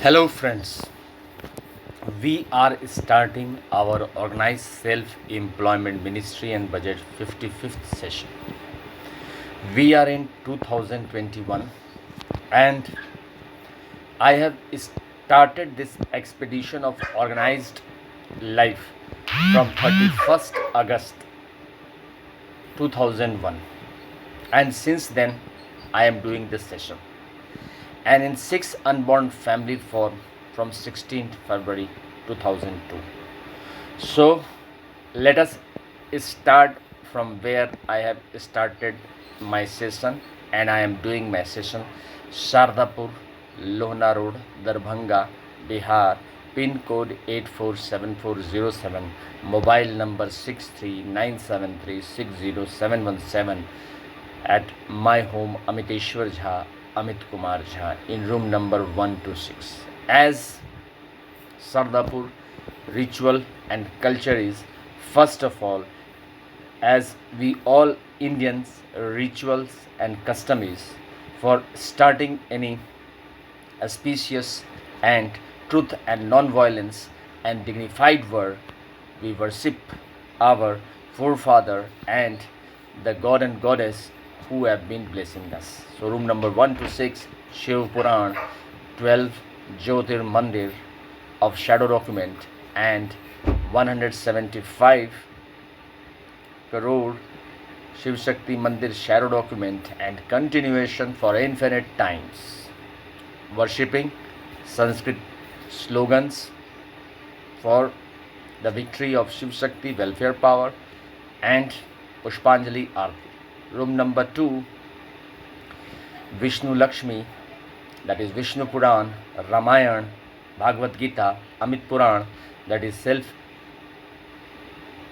Hello, friends. We are starting our Organized Self Employment Ministry and Budget 55th session. We are in 2021 and I have started this expedition of organized life from 31st August 2001, and since then I am doing this session, and in 6 unborn family form from 16th February 2002. So let us start from where I have started my session, and I am doing my session Shardpur, Lohna Road, Dharbhanga, Bihar, pin code 847407, mobile number 639736017, at my home Amiteshwar Jha Amit kumar Jha in room number 126. As Shardpur ritual and culture is, first of all, as we all Indians, rituals and custom is for starting any auspicious and truth and non-violence and dignified work, we worship our forefather and the god and goddess who have been blessing us. So room number 126, Shiv Puran, 12 Jyotir Mandir of shadow document, and 175 crore Shiv Shakti Mandir shadow document, and continuation for infinite times. Worshipping Sanskrit slogans for the victory of Shiv Shakti welfare power, and Pushpanjali Aarti. Room number 2, Vishnu Lakshmi, that is Vishnu Puran, Ramayana, Bhagavad Gita, Amit Puran, that is self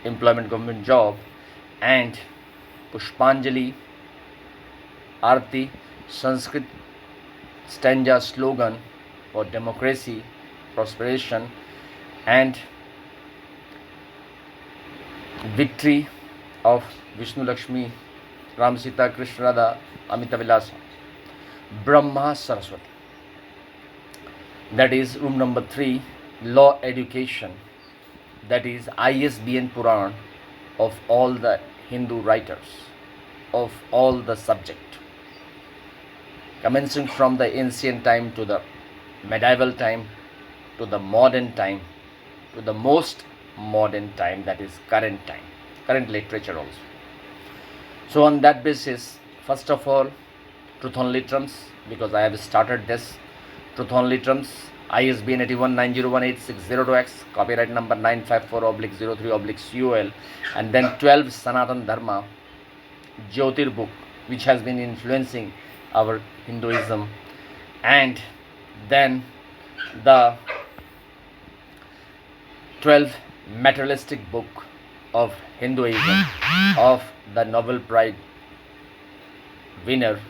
employment government job, and Pushpanjali Aarti, Sanskrit stanza slogan for democracy, prosperation, and victory of Vishnu Lakshmi, Ram Sita, Krishna Radha, Amita Vilasa, Brahma Saraswati. That is room number 3, law education, that is ISBN Puran of all the Hindu writers, of all the subject, commencing from the ancient time to the medieval time to the modern time to the most modern time, that is current time, current literature also. So on that basis, first of all, truth only terms, because I have started this truth only terms, ISBN 81901860x, copyright number 954/03/COL, and then 12 Sanatan Dharma Jyotir book, which has been influencing our Hinduism, and then the 12 materialistic book of Hinduism of the Nobel Prize winner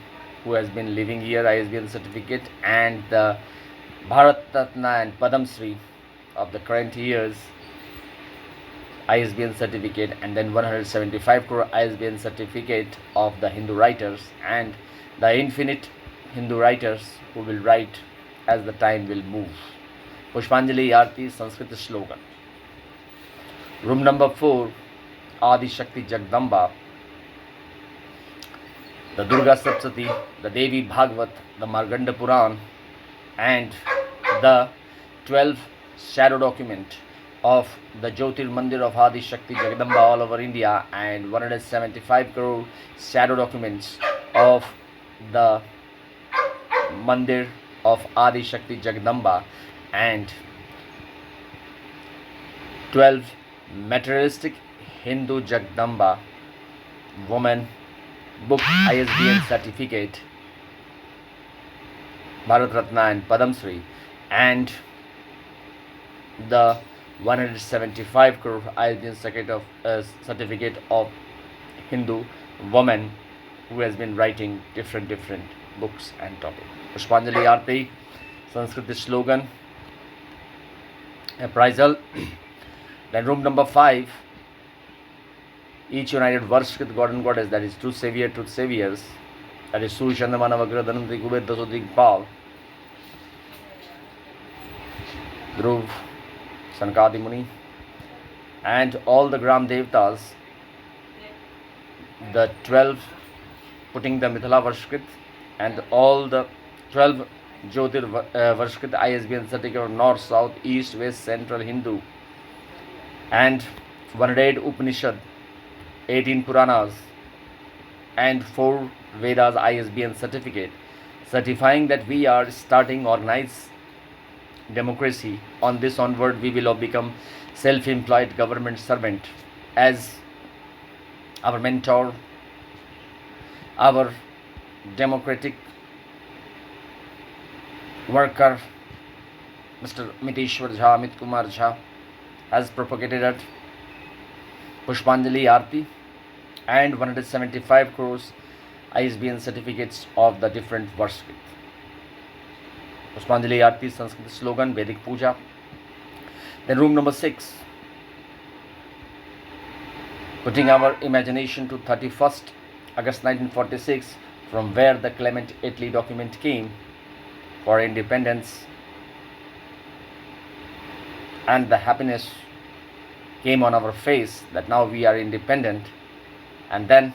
who has been living here, ISBN certificate, and the Bharat Ratna and Padam Shri of the current years, ISBN certificate, and then 175 crore ISBN certificate of the Hindu writers, and the infinite Hindu writers who will write as the time will move. Pushpanjali Aarti, Sanskrit slogan. Room number 4, Adi Shakti Jagdamba, the Durga Saptati, the Devi Bhagavat, the Marganda Puran, and the 12 shadow document of the Jyotir Mandir of Adi Shakti Jagdamba all over India, and 175 crore shadow documents of the Mandir of Adi Shakti Jagdamba, and 12 materialistic Hindu Jagdamba woman book, ISBN certificate, Bharat Ratna and Padam Shri, and the 175 crore ISBN certificate of Hindu woman who has been writing different books and topics. Pushpanjali Aarti, Sanskrit slogan, appraisal. Then room number 5, each united works with God and Goddess, that is truth saviors, that is Surya Chandra Manav Agra Dhanantri Kuber Dasodik Pav, Dhruv, Sankadi Muni, and all the Gram Devtas, the 12 putting the Mithila Varshkrit, and all the 12 Jyotir Varshkrit ISBN certificate of North, South, East, West, Central, Hindu, and 108 Upanishad, 18 Puranas, and 4 Vedas ISBN certificate, certifying that we are starting organized democracy. On this onward, we will become self-employed government servant as our mentor, our democratic worker, Mr. Amiteshwar Jha, Amit kumar Jha, has propagated at Pushpanjali Aarti and 175 crores ISBN certificates of the different Varshkrit. Pushpanjali Aarti, Sanskrit slogan, Vedic Puja. Then room number 6, putting our imagination to 31st August 1946, from where the Clement Attlee document came for independence, and the happiness came on our face that now we are independent. And then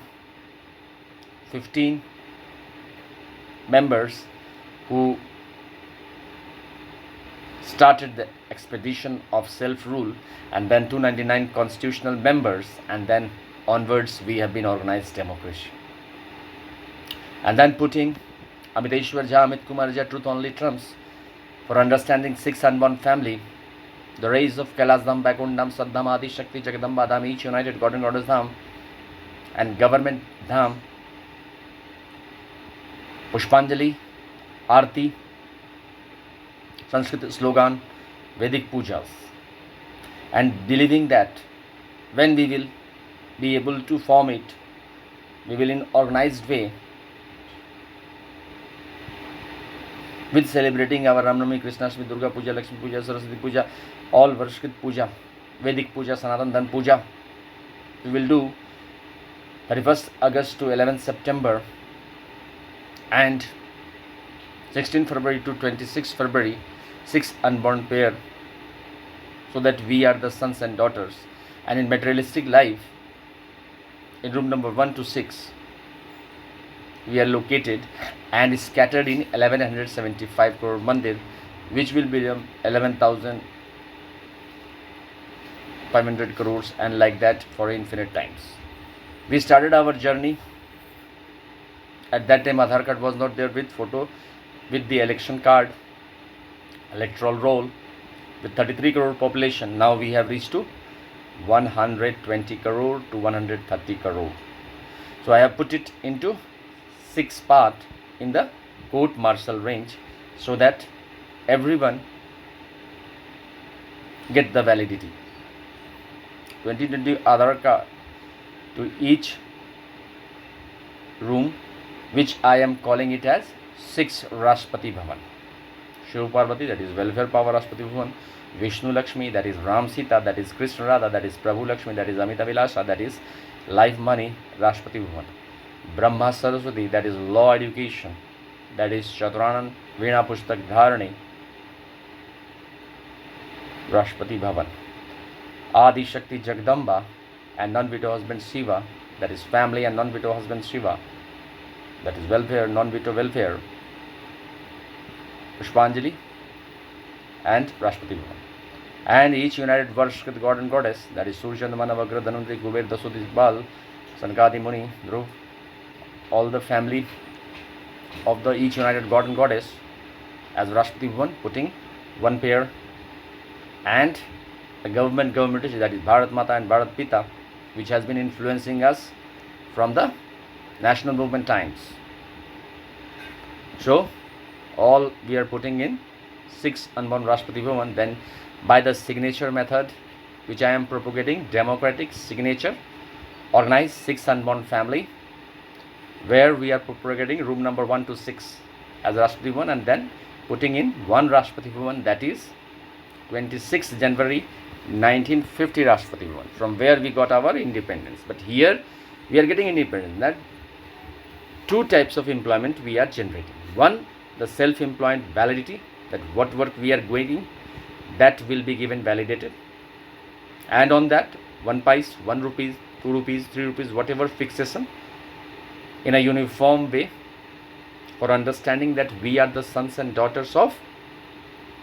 15 members who started the expedition of self-rule, and then 299 constitutional members, and then onwards we have been organized democracy. And then putting Amiteshwar Jha, Amit kumar Jha, truth only trumps, for understanding 6 unborn family, the rays of Kailas Dham, Vaikundam, Saddham, Adi Shakti, Jagadamba Dham, each united God and Goddess Dham, and government Dham, Pushpanjali, Aarti, Sanskrit slogan, Vedic pujas, and believing that when we will be able to form it, we will in organized way, with celebrating our Ramnami, Krishnashtami, Durga Puja, Lakshmi Puja, Saraswati Puja, all Varshkrit Puja, Vedic Puja, Sanatan Dhan Puja. We will do 31st August to 11th September and 16th February to 26th February, 6 unborn pair, so that we are the sons and daughters. And in materialistic life, in room number 1 to 6, we are located and scattered in 1175 crore mandir, which will become 11,500 crores, and like that for infinite times. We started our journey. At that time, Aadhaar card was not there with photo, with the election card, electoral roll, with 33 crore population. Now we have reached to 120 crore to 130 crore. So I have put it into 6 part in the court martial range, so that everyone get the validity. 2020 Aadhaar card to each room, which I am calling it as 6 Rashtrapati Bhavan. Shiv Parvati, that is welfare power Rashtrapati Bhavan. Vishnu Lakshmi, that is Ram Sita, that is Krishna Radha, that is Prabhu Lakshmi, that is Amita Vilasha, that is life money Rashtrapati Bhavan. Brahma Saraswati, that is law education, that is Chaturana Veena Pushtak Dharani, Rashtrapati Bhavan. Adi Shakti Jagdamba and non-veto husband Shiva, that is family and non-veto husband Shiva, that is welfare, non-veto welfare, Pushpanjali and Rashtrapati Bhavan. And each united Varshkrit God and Goddess, that is Surya Chandamana Vagra Dhanvantri Kuber Dasudis Bal, Sankadi Muni, Dhruv, all the family of the each united God and Goddess as Rashtrapati Bhavan, putting 1 pair, and the government, that is Bharat Mata and Bharat Pita, which has been influencing us from the national movement times. So all we are putting in 6 unborn Rashtrapati Bhavan. Then by the signature method, which I am propagating, democratic signature, organized 6 unborn family, where we are propagating room number 1 to 6 as Rashtrapati Bhavan, and then putting in 1 Rashtrapati Bhavan, that is 26th January 1950 Rashtrapati Bhavan, from where we got our independence. But here we are getting independence. That 2 types of employment we are generating. One, the self-employed validity, that what work we are doing. that will be given validated, and on that 1 pice, 1 rupees, 2 rupees, 3 rupees, whatever fixation, in a uniform way, for understanding that we are the sons and daughters of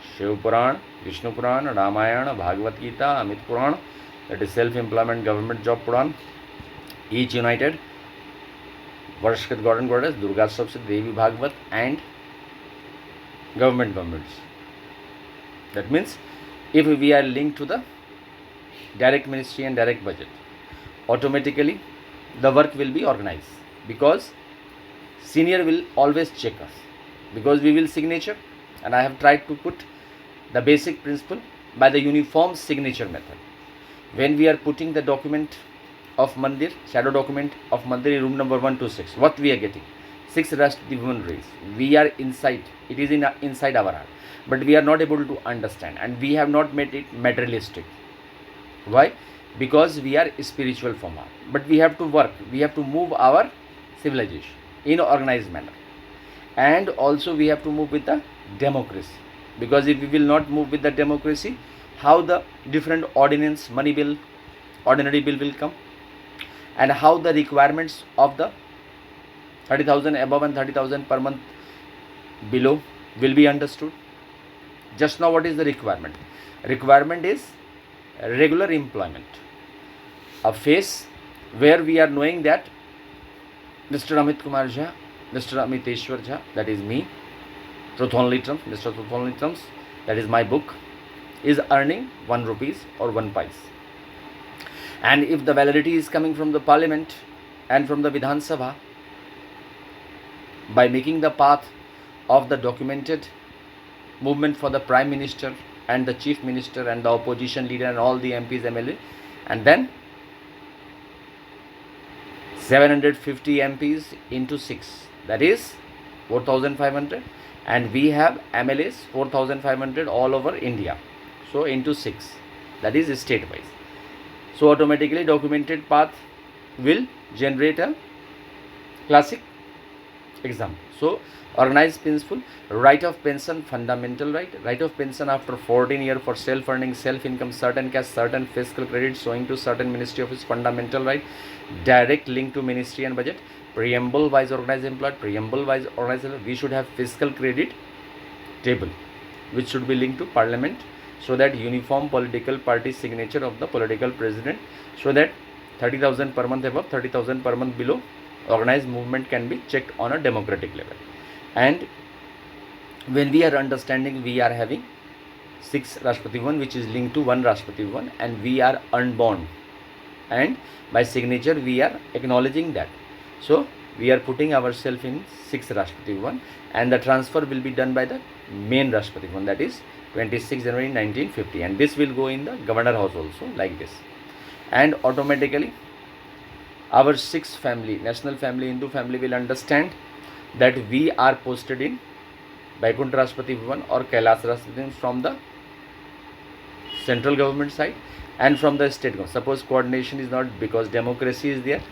Shiv Puran, Vishnu Puran, Ramayana, Bhagavad Gita, Amit Puran, that is self-employment government job Puran, each united, Varshkat God and Goddess, Durga Sapsit, Devi Bhagavad, and governments. That means if we are linked to the direct ministry and direct budget, automatically the work will be organized, because senior will always check us, because we will signature, and I have tried to put the basic principle by the uniform signature method. When we are putting the document of Mandir, shadow document of Mandir in room number 126, what we are getting? 6 Rashtrapati Bhavan rays. We are inside, it is inside our heart, but we are not able to understand, and we have not made it materialistic. Why? Because we are spiritual from heart, but we have to work, we have to move our civilization in organized manner, and also we have to move with the democracy, because if we will not move with the democracy, how the different ordinance, money bill, ordinary bill will come, and how the requirements of the 30,000 above and 30,000 per month below will be understood. Just now what is the requirement? Requirement is regular employment, a phase where we are knowing that Mr. Amit kumar Jha, Mr. Amiteshwar Jha, that is me, Truth Only Trumps, Mr. Truth Only Trumps, that is my book, is earning 1 rupees or 1 pice. And if the validity is coming from the parliament and from the Vidhan Sabha, by making the path of the documented movement for the Prime Minister and the Chief Minister and the opposition leader and all the MPs, MLA, and then 750 MPs into 6, that is 4,500, and we have MLAs 4,500 all over India, so into 6, that is state wise. So automatically documented path will generate a classic example. So organized principle, right of pension, fundamental right of pension after 14 years for self-earning, self-income, certain cash, certain fiscal credit showing to certain ministry office, fundamental right, direct link to ministry and budget, preamble wise organized employed, preamble wise organized employed. We should have fiscal credit table which should be linked to parliament, so that uniform political party signature of the political president, so that 30,000 per month above, 30,000 per month below, organized movement can be checked on a democratic level. And when we are understanding, we are having 6 Rashtrapati Bhavan which is linked to 1 Rashtrapati Bhavan, and we are unborn, and by signature we are acknowledging that. So we are putting ourselves in 6 Rashtrapati Bhavan, and the transfer will be done by the main Rashtrapati Bhavan, that is 26 January 1950, and this will go in the governor house also, like this. And automatically our 6 family, national family, Hindu family, will understand that we are posted in Vaikuntha Rashtrapati Bhavan or Kailas Rashtrapati Bhavan from the central government side and from the state government. Suppose coordination is not, because democracy is there,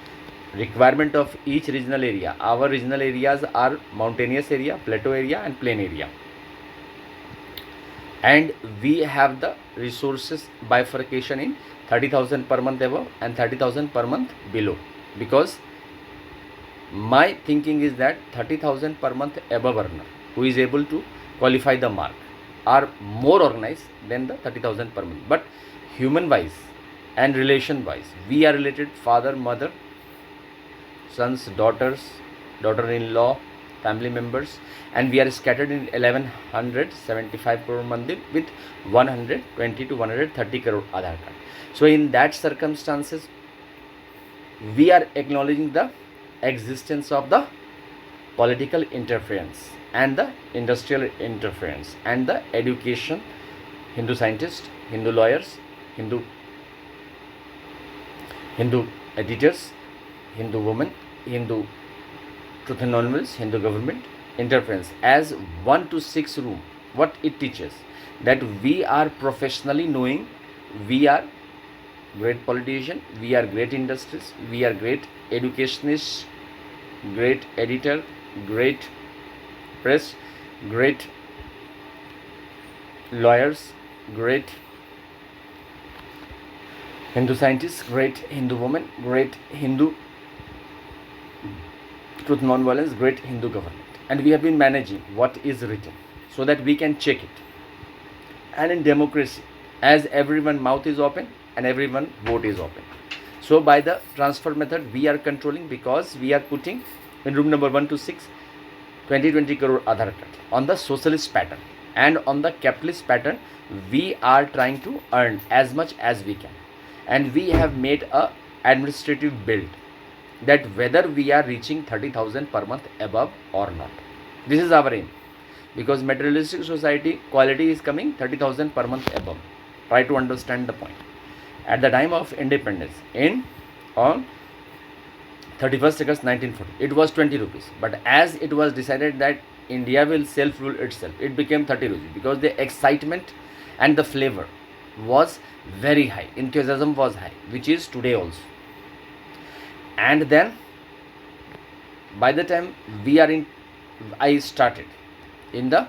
requirement of each regional area. Our regional areas are mountainous area, plateau area and plain area, and we have the resources bifurcation in 30,000 per month above and 30,000 per month below, because my thinking is that 30,000 per month above earner who is able to qualify the mark are more organized than the 30,000 per month. But human wise and relation wise, we are related father, mother, sons, daughters, daughter-in-law, family members, and we are scattered in 1175 crore mandir with 120 to 130 crore Aadhaar card. So in that circumstances, we are acknowledging the existence of the political interference and the industrial interference and the education, Hindu scientists, Hindu lawyers, Hindu editors, Hindu women, Hindu truth and novels, Hindu government interference as 1 to 6 room. What it teaches, that we are professionally knowing, we are great politician, we are great industries, we are great educationists, great editor, great press, great lawyers, great Hindu scientists, great Hindu women, great Hindu truth non-violence, great Hindu government. And we have been managing what is written so that we can check it. And in democracy, as everyone mouth is open and everyone vote is open. So by the transfer method, we are controlling, because we are putting in room number 1 to 6, 20 crore Aadhaar card on the socialist pattern, and on the capitalist pattern, we are trying to earn as much as we can. And we have made a administrative build that whether we are reaching 30,000 per month above or not. This is our aim, because materialistic society quality is coming 30,000 per month above. Try to understand the point. At the time of independence, on 31st August 1940, it was 20 rupees. But as it was decided that India will self-rule itself, it became 30 rupees, because the excitement and the flavor was very high, enthusiasm was high, which is today also. And then by the time I started in the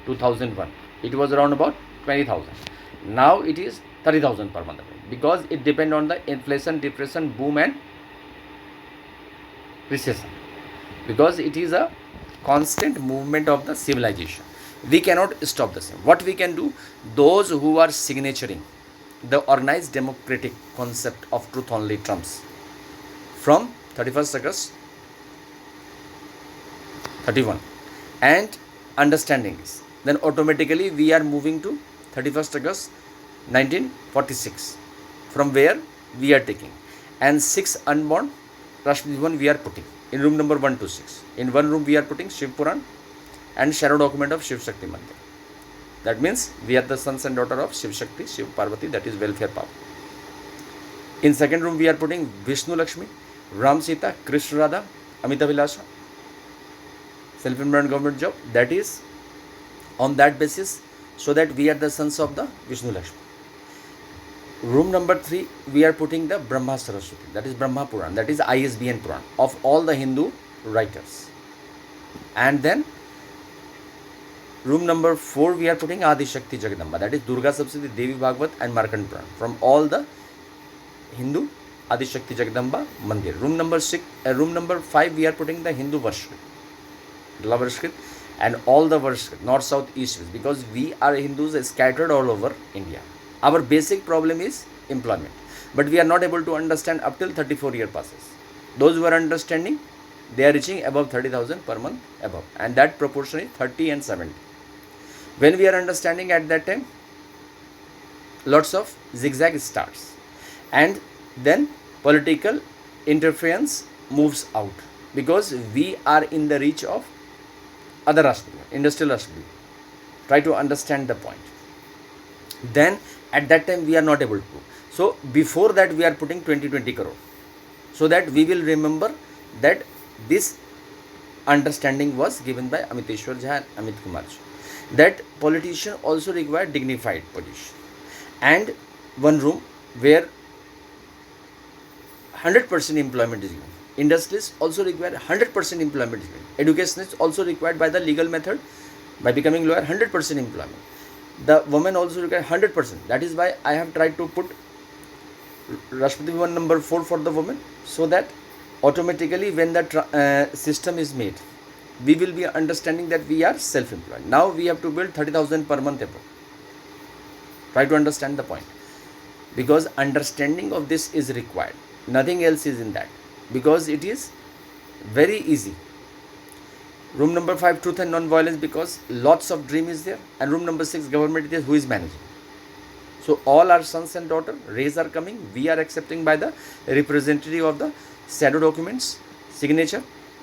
2001, it was around about 20,000. Now it is 30,000 per month, because it depends on the inflation, depression, boom and recession, because it is a constant movement of the civilization. We cannot stop the same. What we can do, those who are signaturing the organized democratic concept of truth only terms from 31st August 31 and understanding this, then automatically we are moving to 31st August 1946, from where we are taking, and 6 unborn Rashtrapati we are putting in room number 1 to 6. In one room we are putting Shiv Puran and shadow document of Shiv Shakti Mandir. That means we are the sons and daughter of Shiv Shakti, Shiv Parvati, that is welfare power. In second room we are putting Vishnu Lakshmi, Ram Sita, Krishna Radha, Amita Vilasa, self-employed government job, that is on that basis, so that we are the sons of the Vishnu Lakshmi. Room number 3 we are putting the Brahma Saraswati, that is Brahma Puran, that is ISBN Puran of all the Hindu writers. And then room number 4 we are putting Adi Shakti Jagadamba, that is Durga Saptati, Devi Bhagavad and Markand Puran from all the Hindu Adi Shakti Jagadamba Mandir. Room number 5 we are putting the Hindu Varshkrit, Varshkrit and all the Varshkrit, north, south, east, west, because we are Hindus scattered all over India. Our basic problem is employment, but we are not able to understand up till 34 year passes. Those who are understanding, they are reaching above 30,000 per month above, and that proportion is 30 and 70. When we are understanding, at that time lots of zigzag starts, and then political interference moves out, because we are in the reach of other Rashtrapati, industrial Rashtrapati. Try to understand the point. Then at that time we are not able to. So before that we are putting 20 crore, so that we will remember that this understanding was given by Amiteshwar Jha and Amit Kumar Jha, that politician also require dignified position, and one room where 100% employment is given. Industrialists also require 100% employment is given. Educationists also required by the legal method, by becoming lawyer, 100% employment. The women also require 100%. That is why I have tried to put Rashtrapati Bhavan number 4 for the women, so that automatically when the system is made, we will be understanding that we are self-employed. Now we have to build 30,000 per month above. Try to understand the point, because understanding of this is required. Nothing else is in that, because it is very easy. Room number 5, truth and non-violence, because lots of dream is there. And room number 6, government is there, who is managing. So all our sons and daughters, rays are coming. We are accepting by the representative of the shadow documents, signature.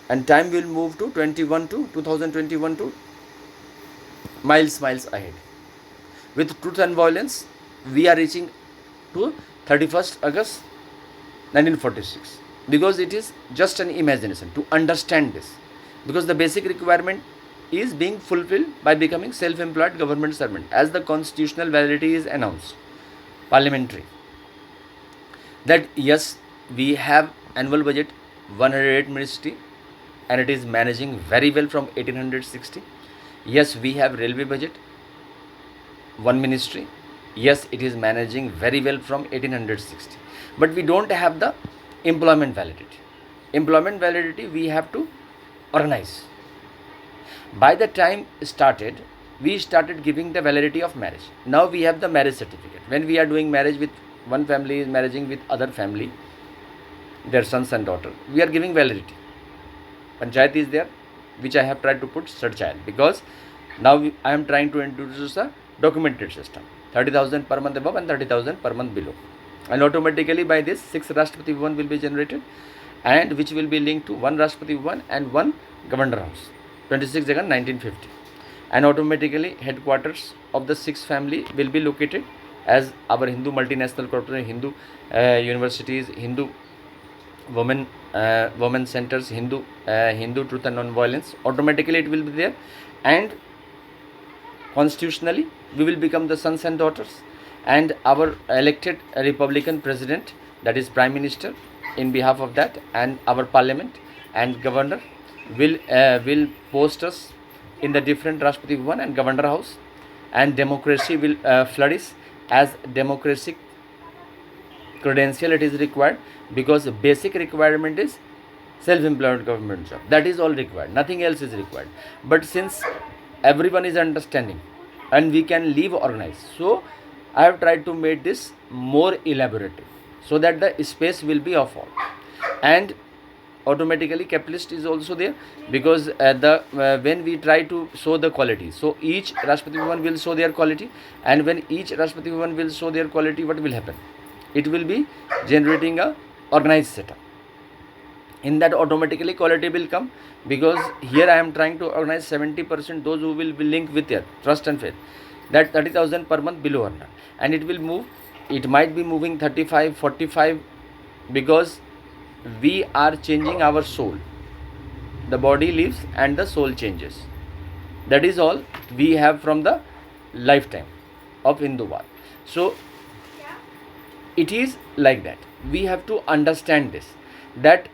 And time will move to 2021 to miles ahead. With truth and violence, we are reaching to 31st August 1946. Because it is just an imagination to understand this. Because the basic requirement is being fulfilled by becoming self-employed government servant, as the constitutional validity is announced, parliamentary, that yes, we have annual budget 108 ministry, and it is managing very well from 1860. Yes, we have railway budget 1 ministry, Yes, it is managing very well from 1860, but we don't have the employment validity. Employment validity we have to organize. By the time started, we started giving the validity of marriage. Now we have the marriage certificate. When we are doing marriage with one family is marrying with other family, their sons and daughter, we are giving validity. Panchayat is there, which I have tried to put third child, because now I am trying to introduce a documented system, 30,000 per month above and 30,000 per month below, and automatically by this 6 Rashtrapati Bhavan will be generated, and which will be linked to 1 Rashtrapati Bhavan and 1 Governor House, 26 Jagan 1950, and automatically headquarters of the 6 family will be located as our Hindu multinational corporation, Hindu universities, Hindu women centers, Hindu truth and non-violence. Automatically it will be there, and constitutionally we will become the sons and daughters, and our elected Republican president, that is Prime Minister, in behalf of that, and our parliament and governor will post us in the different Rashtrapati Bhavan and Governor House, and democracy will flourish as democratic credential it is required, because basic requirement is self-employed government job. That is all required, nothing else is required. But since everyone is understanding and we can live organized, so I have tried to make this more elaborative so that the space will be of all. And automatically capitalist is also there, because when we try to show the quality, so each Rashtrapati Bhavan will show their quality, and when each Rashtrapati Bhavan will show their quality, what will happen? It will be generating a organized setup. In that automatically quality will come, because here I am trying to organize 70% those who will be linked with their trust and faith, that 30,000 per month below or not, and it will move. It might be moving 35, 45, because we are changing our soul. The body lives and the soul changes. That is all we have from the lifetime of Hinduvad. So it is like that. We have to understand this, that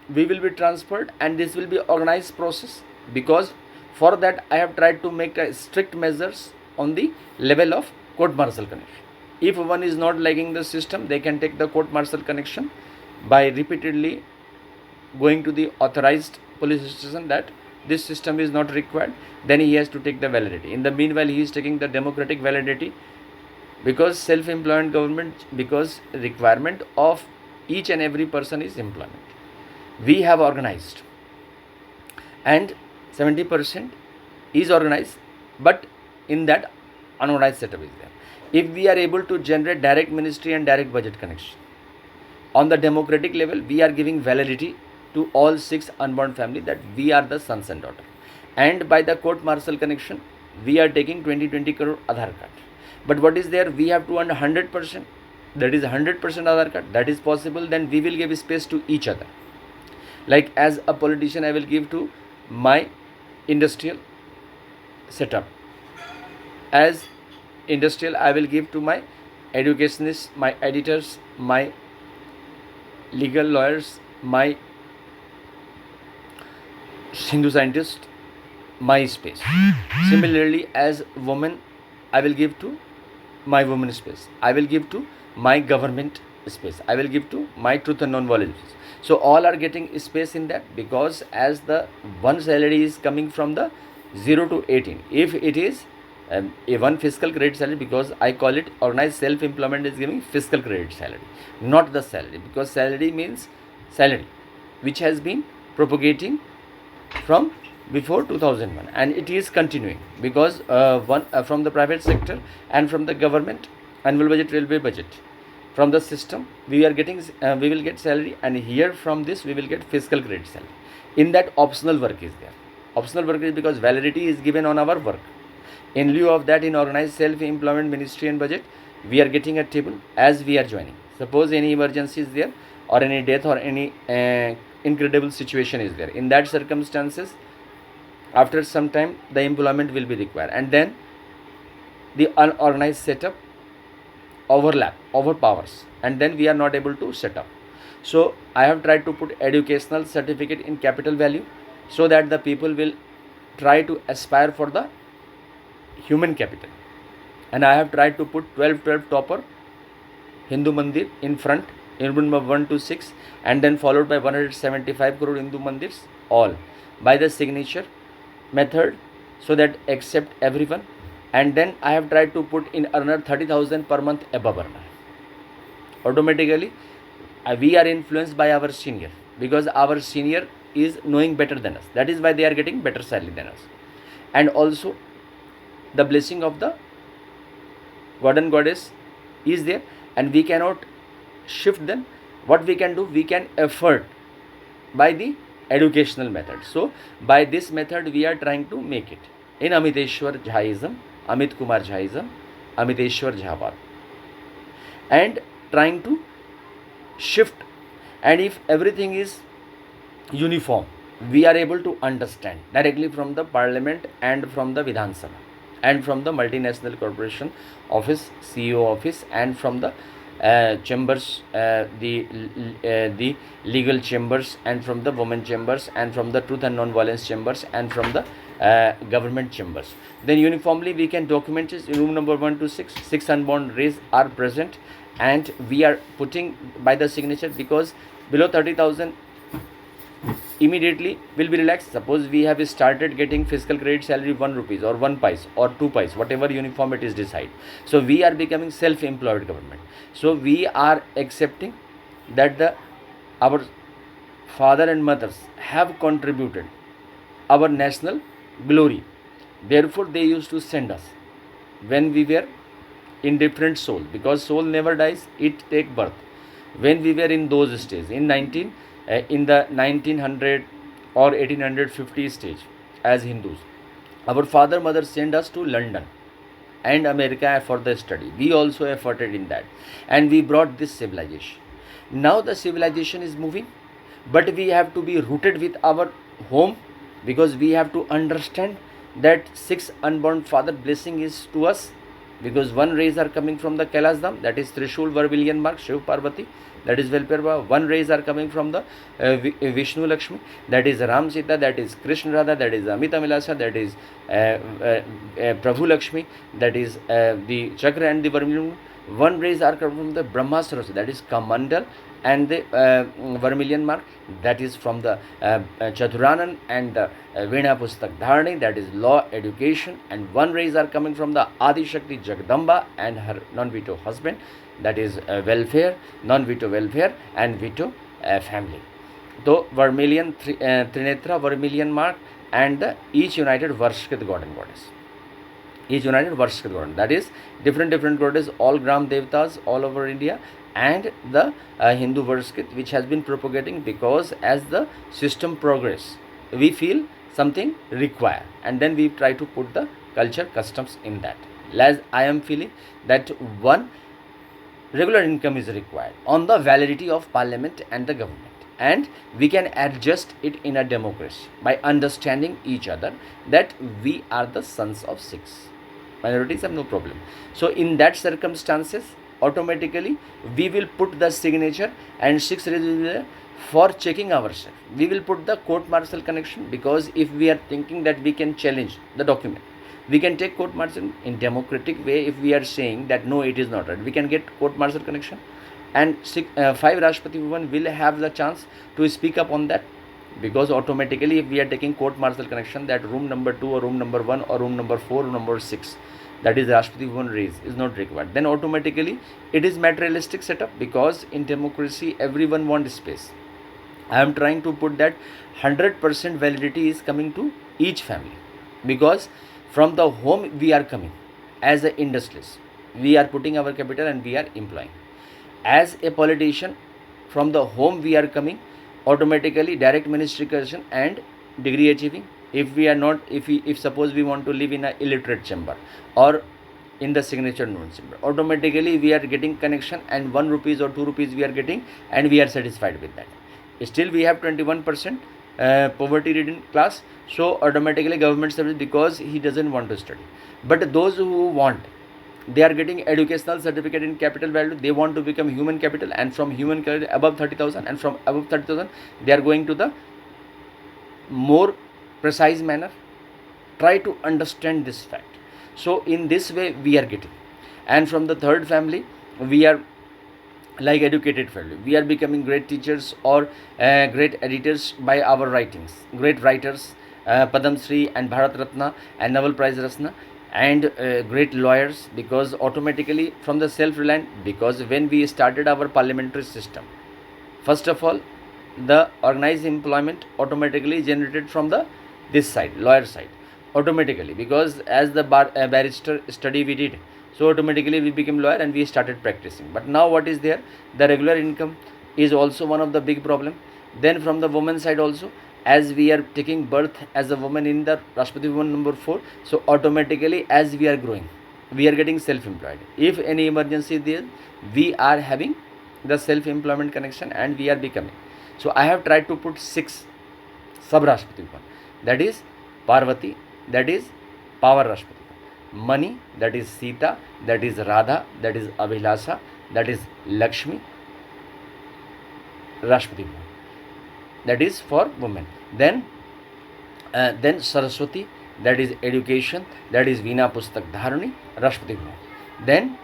we will be transferred and this will be organized process, because for that I have tried to make strict measures on the level of court martial connection. If one is not liking the system, they can take the court martial connection by repeatedly going to the authorized police station that this system is not required. Then he has to take the validity. In the meanwhile, he is taking the democratic validity, because self-employed government, because requirement of each and every person is employment. We have organized, and 70% is organized, but in that unorganized setup is there. If we are able to generate direct ministry and direct budget connection on the democratic level, we are giving validity to all 6 unborn family that we are the sons and daughters. And by the court martial connection, we are taking 20 crore Aadhaar card. But what is there? We have to earn 100%. That is 100% Aadhaar card. That is possible. Then we will give space to each other. Like as a politician, I will give to my industrial setup. As industrial, I will give to my educationists, my editors, my legal lawyers, my Hindu scientists, my space. Similarly, as woman, I will give to my woman space. I will give to my government space. I will give to my truth and non-violence. So all are getting space in that, because as the one salary is coming from the 0 to 18. If it is a one fiscal credit salary, because I call it organized self-employment is giving fiscal credit salary, not the salary, because salary means salary, which has been propagating from before 2001, and it is continuing, because from the private sector and from the government annual budget, railway budget, from the system we are getting we will get salary, and here from this we will get fiscal credit salary. In that optional work is there. Optional work is because validity is given on our work. In lieu of that, in organized self-employment ministry and budget, we are getting a table as we are joining. Suppose any emergency is there, or any death, or any incredible situation is there. In that circumstances, after some time, the employment will be required, and then the unorganized setup overpowers, and then we are not able to set up. So I have tried to put educational certificate in capital value, so that the people will try to aspire for the human capital, and I have tried to put 12 topper Hindu Mandir in front in room number 1 to 6, and then followed by 175 crore Hindu Mandirs, all by the signature method, so that accept everyone. And then I have tried to put in earner 30,000 per month above earner. Automatically we are influenced by our senior, because our senior is knowing better than us. That is why they are getting better salary than us. And also the blessing of the god and goddess is there, and we cannot shift them. What we can do, we can afford by the educational method. So by this method we are trying to make it in Amiteshwar Jhaism, Amit Kumar Jhaism, Amiteshwar Jha, and trying to shift. And if everything is uniform, we are able to understand directly from the parliament and from the Vidhan Sabha and from the multinational corporation office, CEO office, and from the chambers, the legal chambers, and from the women chambers, and from the truth and non-violence chambers, and from the government chambers. Then uniformly we can document it in room number 1 to 6. 6 unborn rays are present, and we are putting by the signature, because below 30,000 immediately will be relaxed. Suppose we have started getting fiscal credit salary 1 rupees or 1 pice or 2 pice, whatever uniform it is decide. So we are becoming self-employed government. So we are accepting that our father and mothers have contributed our national glory. Therefore they used to send us when we were in different soul, because soul never dies, it take birth. When we were in those stages in the 1900 or 1850 stage as Hindus, our father mother sent us to London and America for the study. We also efforted in that, and we brought this civilization. Now the civilization is moving, but we have to be rooted with our home, because we have to understand that 6 unborn father blessing is to us, because 1 rays are coming from the Kailash Dham, that is Trishul Vermilion mark Shiv Parvati, that is Welfare Baba. 1 rays are coming from the Vishnu Lakshmi, that is Ram Sita, that is Krishna Radha, that is Amita Milasa, that is Prabhu Lakshmi, that is the Chakra and the Vermilion. 1 rays are coming from the Brahma Saraswati, that is Kamandal, and the Vermilion mark, that is from the Chaturanan and the Veena Pustak Dharani, that is law, education. And 1 rays are coming from the Adi Shakti Jagdamba and her non-veto husband, that is welfare, non-veto welfare, and veto family. So Vermilion, Trinetra Vermilion mark, and the each united Varshkrit god and goddess. Each united Varshkrit god, that is different goddess, all Gram Devtas all over India, and the Hindu Varshkrit, which has been propagating, because as the system progress, we feel something require, and then we try to put the culture customs in that. As I am feeling that 1 regular income is required on the validity of parliament and the government, and we can adjust it in a democracy by understanding each other that we are the sons of 6. Minorities have no problem. So in that circumstances, automatically we will put the signature, and 6 rays will be there for checking ourselves. We will put the court martial connection, because if we are thinking that we can challenge the document, we can take court martial in democratic way. If we are saying that no, it is not right, we can get court martial connection, and 5 Rashtrapati women will have the chance to speak up on that, because automatically if we are taking court martial connection, that room number 2 or room number 1 or room number 4 or number 6, that is Rashtrapati women raise, is not required, then automatically it is materialistic setup, because in democracy everyone wants space. I am trying to put that 100% validity is coming to each family, because from the home we are coming as an industrialist, we are putting our capital and we are employing. As a politician, from the home we are coming, automatically direct ministerification and degree achieving. If we are not, if suppose we want to live in a illiterate chamber or in the signature known chamber, automatically we are getting connection, and 1 rupees or 2 rupees we are getting, and we are satisfied with that. Still we have 21% poverty ridden class, so automatically government service, because he doesn't want to study. But those who want, they are getting educational certificate in capital value, they want to become human capital, and from human capital above 30,000, and from above 30,000 they are going to the more precise manner. Try to understand this fact. So in this way we are getting, And from the third family, we are like educated family. We are becoming great teachers or great editors by our writings, great writers, Padam Shri and Bharat Ratna and Nobel Prize Rasna, and great lawyers, because automatically from the self-reliant, because when we started our parliamentary system, first of all, the organized employment automatically generated from the this side, lawyer side, automatically, because as the barrister study we did, so automatically we became lawyer and we started practicing. But now what is there? The regular income is also one of the big problem. Then from the woman side also, as we are taking birth as a woman in the Rashtrapati Woman number 4, so automatically as we are growing, we are getting self-employed. If any emergency there, we are having the self-employment connection and we are becoming. So I have tried to put 6 sub-Rashtrapati Woman. That is Parvati, that is power Rashtrapati. Money, that is Sita, that is Radha, that is Abhilasha, that is Lakshmi, Rashtrapati Woman. That is for women. Then Saraswati, that is education, that is Veena Pustak Dharani, Rashtrapati Woman. Then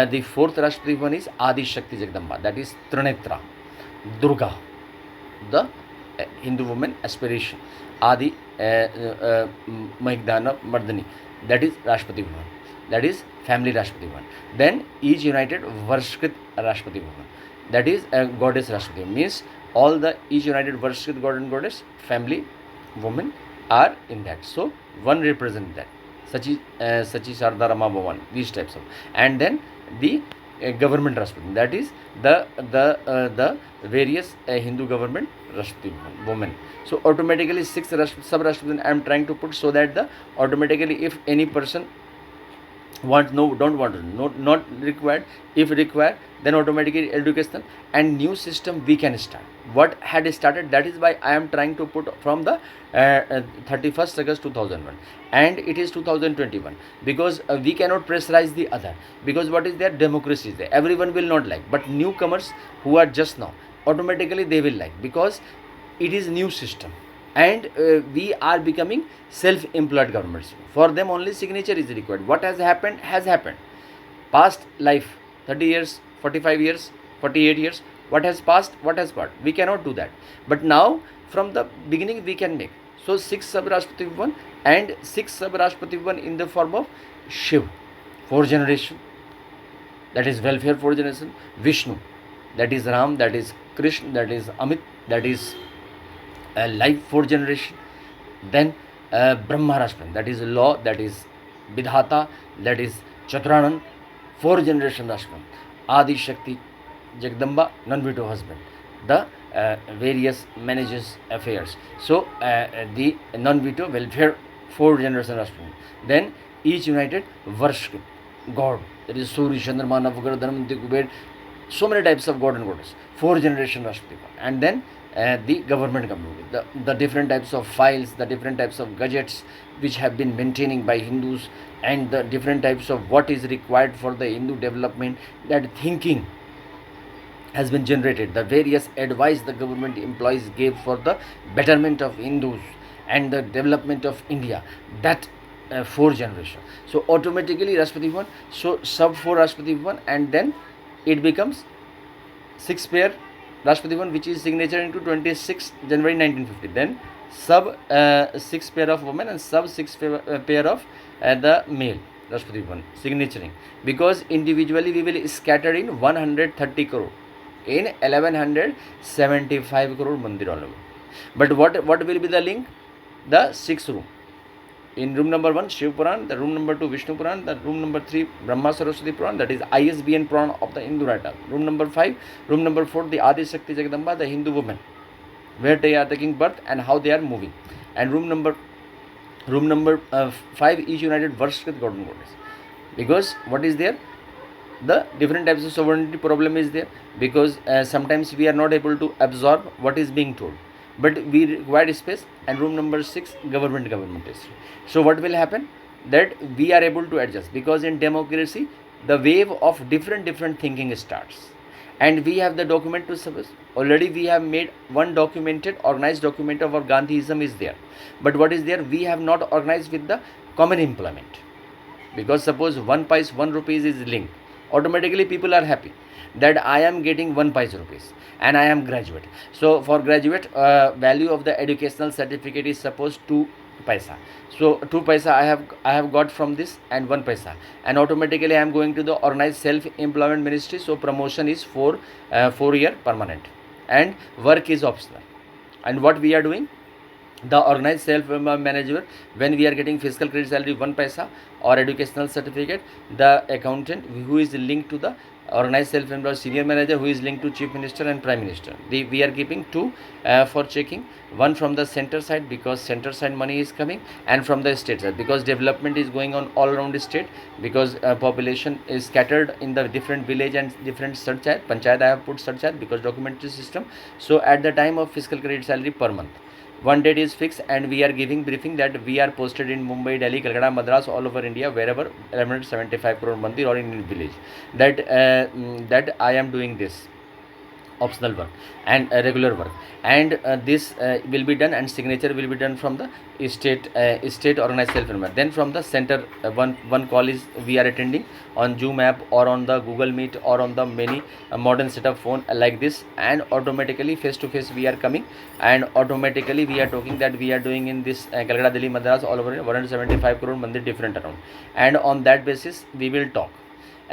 the fourth Rashtrapati Woman is Adi Shakti Jagdamba, that is Trinetra, Durga, the Hindu woman aspiration. Adi Mahikdana Mardani, that is Rashtrapati Woman, that is family Rashtrapati Woman. Then each united Varshkrit Rashtrapati Woman, that is goddess Rashtrapati, means all the each united Varshkrit god and goddess family women are in that. So one represent that, Sachi Sharda Rama Bhavan, these types of. And then the government Rashtrapati, that is the various Hindu government Rashtrapati women. So automatically 6 sub Rashtrapati I am trying to put, so that the automatically if any person want, no, don't want, no, not required, if required, then automatically education and new system we can start. What had started, that is why I am trying to put from the 31st August 2001 and it is 2021, because we cannot pressurize the other, because what is there, democracy is there, everyone will not like, but newcomers who are just now, automatically they will like, because it is new system and we are becoming self-employed governments. For them only signature is required. What has happened has happened. Past life, 30 years, 45 years, 48 years, what has passed, what has passed, we cannot do that. But now from the beginning we can make. So 6 sub-Rashtrapati Bhavan and 6 sub-Rashtrapati Bhavan in the form of Shiv, 4 generation, that is welfare 4 generation, Vishnu, that is Ram, that is Krishna, that is Amit, that is life 4 generation. Then Brahma Rashtrapati, that is law, that is Vidhata, that is Chatranand, 4 generation Rashtrapati. Adi Shakti Jagdamba, non-veto husband, the various manages affairs. So the non-veto welfare 4 generation Rashtrapati. Then each united Varshkrit god, that is Suri, Chandrama, Navgrah, Dhanvanti, Kuber, so many types of god and goddess, 4 generation Rashtrapati. And then the government the different types of files, the different types of gadgets which have been maintaining by Hindus, and the different types of what is required for the Hindu development, that thinking has been generated, the various advice the government employees gave for the betterment of Hindus and the development of India, that 4 generation. So automatically Rashtrapati Bhavan, so sub 4 Rashtrapati Bhavan, and then it becomes 6 pair Rashtrapati Bhavan, which is signature into 26 January 1950. Then sub 6 pair of women and sub 6 pair of the male Rashtrapati Bhavan signaturing, because individually we will scatter in 130 crore in 1175 crore mandir all over. But what will be the link? The 6th room. In room number 1 Shiv Puran, the room number 2 Vishnu Puran, the room number 3 Brahma Saraswati Puran, that is ISBN Puran of the Hindu writer. Room number 5, room number 4 the Adi Shakti Jagdamba, the Hindu women, where they are taking birth and how they are moving. And room number 5 each united Varshkrit god and goddess, because what is there, the different types of sovereignty problem is there, because sometimes we are not able to absorb what is being told, but we require space. And room number 6 government history. So what will happen, that we are able to adjust, because in democracy the wave of different thinking starts, and we have the document to service. Already we have made one documented organized document of our Gandhiism is there, but what is there, we have not organized with the common employment. because suppose 1 paise 1 rupees is linked, automatically people are happy that I am getting 1 paise rupees and I am graduate. So for graduate, value of the educational certificate is supposed 2 paisa. So 2 paisa I have got from this, and 1 paisa, and automatically I am going to the organized self employment ministry. So promotion is 4 year permanent, and work is optional. And what we are doing, the organized self manager, when we are getting fiscal credit salary 1 paisa or educational certificate, the accountant who is linked to the organized self employed senior manager, who is linked to chief minister and prime minister, we are keeping 2 for checking, one from the center side because center side money is coming, and from the state side because development is going on all around the state, because population is scattered in the different village and different surcharge. Panchayat I have put surcharge because documentary system. So at the time of fiscal credit salary per month, one date is fixed, and we are giving briefing that we are posted in Mumbai, Delhi, Calcutta, Madras, all over India, wherever 1175 crore mandir or in village, that I am doing this optional work and regular work, and this will be done, and signature will be done from the state organized self employment. Then from the center, one call is we are attending on Zoom app or on the Google Meet or on the many modern setup phone like this, and automatically face to face we are coming, and automatically we are talking that we are doing in this Calcutta, Delhi, Madras, all over 175 crore mandir different around, and on that basis we will talk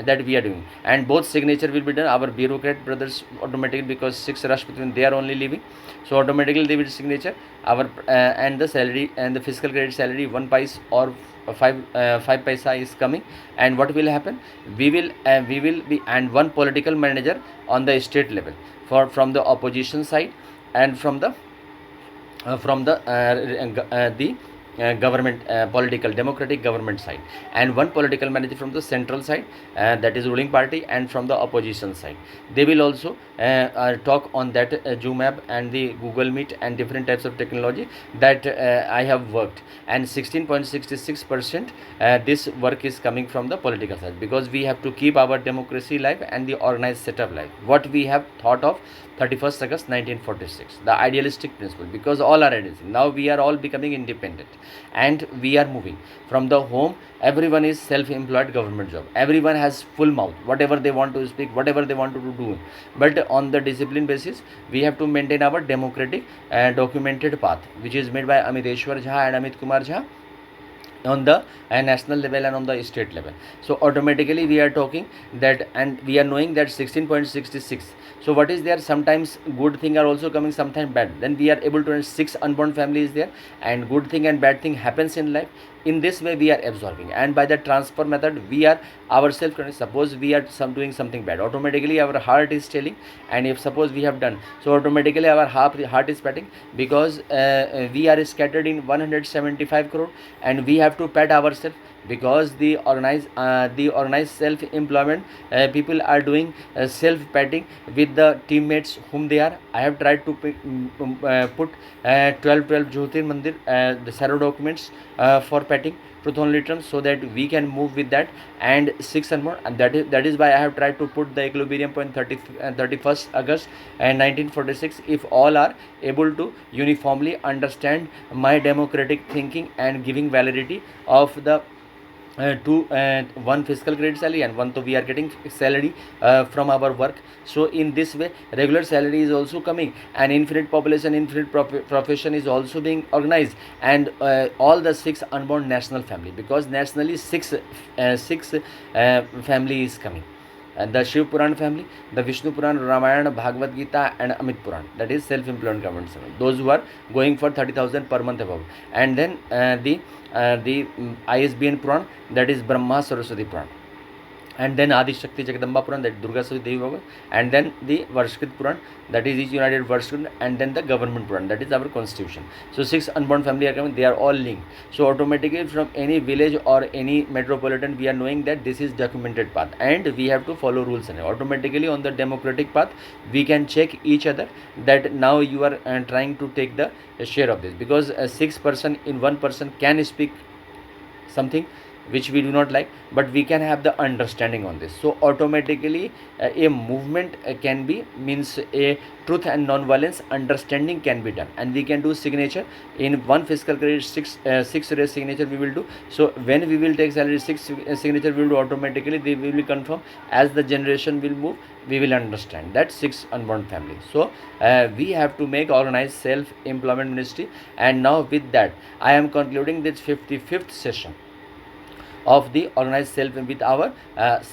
that we are doing, and both signature will be done. Our bureaucrat brothers automatically, because 6 rush between they are only leaving, so automatically they will signature our and the salary and the fiscal credit salary 1 paise or 5 paisa is coming. And what will happen, we will be, and one political manager on the state level from the opposition side, and from the government, political democratic government side, and one political manager from the central side, that is ruling party, and from the opposition side. They will also talk on that Zoom app and the Google Meet and different types of technology that I have worked, and 16.66% this work is coming from the political side, because we have to keep our democracy live and the organized setup live, what we have thought of 31st August 1946, the idealistic principle, because all are idealistic. Now we are all becoming independent, and we are moving from the home. Everyone is self-employed government job. Everyone has full mouth, whatever they want to speak, whatever they want to do. But on the discipline basis, we have to maintain our democratic documented path, which is made by Amiteshwar Jha and Amit Kumar Jha on the national level and on the state level. So automatically we are talking that, and we are knowing that 16.66. So what is there, sometimes good thing are also coming, sometimes bad. Then we are able to 6 unborn families there, and good thing and bad thing happens in life. In this way we are absorbing, and by the transfer method we are ourselves. Suppose we are doing something bad, automatically our heart is telling, and if suppose we have done, so automatically our heart is patting, because we are scattered in 175 crore, and we have to pat ourselves, because the organized self employment people are doing self patting with the teammates whom they are. I have tried to put 12 Jyotir Mandir the Sarrow documents for patting truth only terms, so that we can move with that, and 6 and more, and that is why I have tried to put the equilibrium point 31st August and 1946. If all are able to uniformly understand my democratic thinking and giving validity of the one fiscal credit salary, and one, so we are getting salary from our work. So in this way regular salary is also coming, and infinite population, infinite profession is also being organized, and all the 6 unborn national family, because nationally 6 family is coming. The Shiv Puran family, the Vishnu Puran, Ramayana, Bhagavad Gita, and Amit Puran, that is self-employed government servant, those who are going for 30,000 per month above. And then the ISBN Puran, that is Brahma Saraswati Puran. And then Adi Shakti Jagadamba Puran, that is Durga Saraswati Devi Bhagavan. And then the Varshkrit Puran, that is each united Varshkrit, and then the government Puran, that is our constitution. So 6 unborn family are coming, they are all linked. So automatically from any village or any metropolitan, we are knowing that this is documented path, and we have to follow rules, and automatically on the democratic path we can check each other that now you are trying to take the share of this, because 6 person in 1 person can speak something, which we do not like, but we can have the understanding on this. So automatically a movement can be, means a truth and non-violence understanding can be done, and we can do signature in one fiscal credit, six race signature we will do. So when we will take salary, six signature we will do, automatically they will be confirmed. As the generation will move, we will understand that six unborn family. So we have to make organized self employment ministry. And now with that, I am concluding this 55th session of the organized self with our at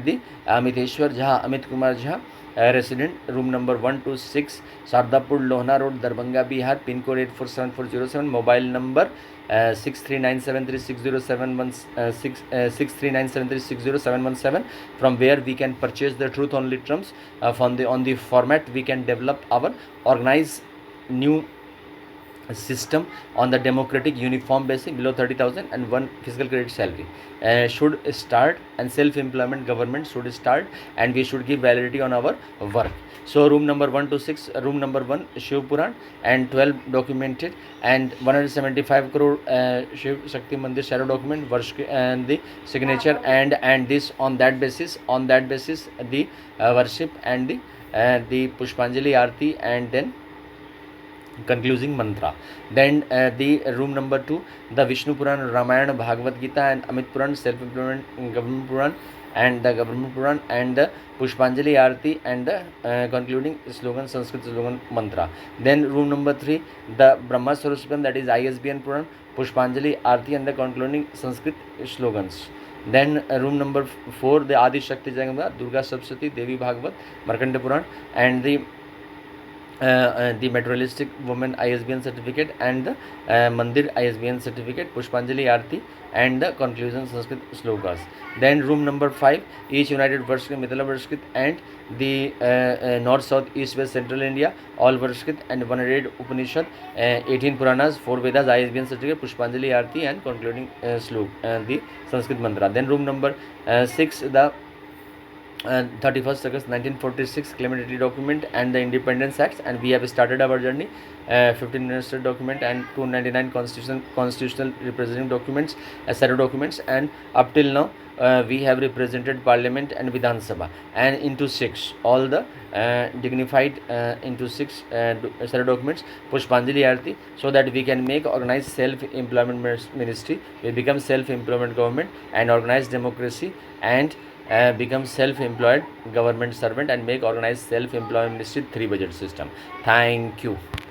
the Amiteshwar Jha Amit kumar Jha resident, room number 126, Shardpur, Lohna Road, Dharbhanga, Bihar, pin code 847407, mobile number 6397360717, from where we can purchase the truth only terms. From the on the format we can develop our organized new system on the democratic uniform basis below 30,000 and one fiscal credit salary should start, and self-employment government should start, and we should give validity on our work. So room number 126, room number 1 Shiv Puran, and 12 documented, and 175 crore Shiv Shakti Mandir shadow document, and the signature, and this on that basis the worship and the Pushpanjali Aarti, and then concluding mantra. Then the room number 2, the Vishnu Puran, Ramayana, Bhagavad Gita, and Amit Puran, self-employment government Puran, and the government Puran, and the Pushpanjali Aarti, and the concluding slogan, Sanskrit slogan mantra. Then room number 3, the Brahma Saraswati, that is ISBN Puran, Pushpanjali Aarti, and the concluding Sanskrit slogans. Then room number 4, the Adi Shakti Jagamba, Durga Sapsati, Devi Bhagavad, Markanda Puran, and the materialistic woman ISBN certificate, and the Mandir ISBN certificate, Pushpanjali Aarti, and the conclusion Sanskrit slokas. Then room number 5, each united Varshkrit, Mithila Varshkrit, and the north, south, east, west, central India, all Varshkrit, and 100 Upanishad, 18 Puranas, 4 Vedas, ISBN certificate, Pushpanjali Aarti, and concluding slok, the Sanskrit mantra. Then room number 6, the 31st August 1946 Clemency document and the Independence Acts, and we have started our journey. 15 minister document and 299 constitutional representing documents, shadow documents, and up till now we have represented Parliament and Vidhan Sabha, and into 6 all the dignified into 6 shadow documents, Pushpanjali Aarti, so that we can make organized self-employment ministry. We become self-employment government and organized democracy, and become self-employed government servant, and make organized self-employment ministry 3 budget system. Thank you.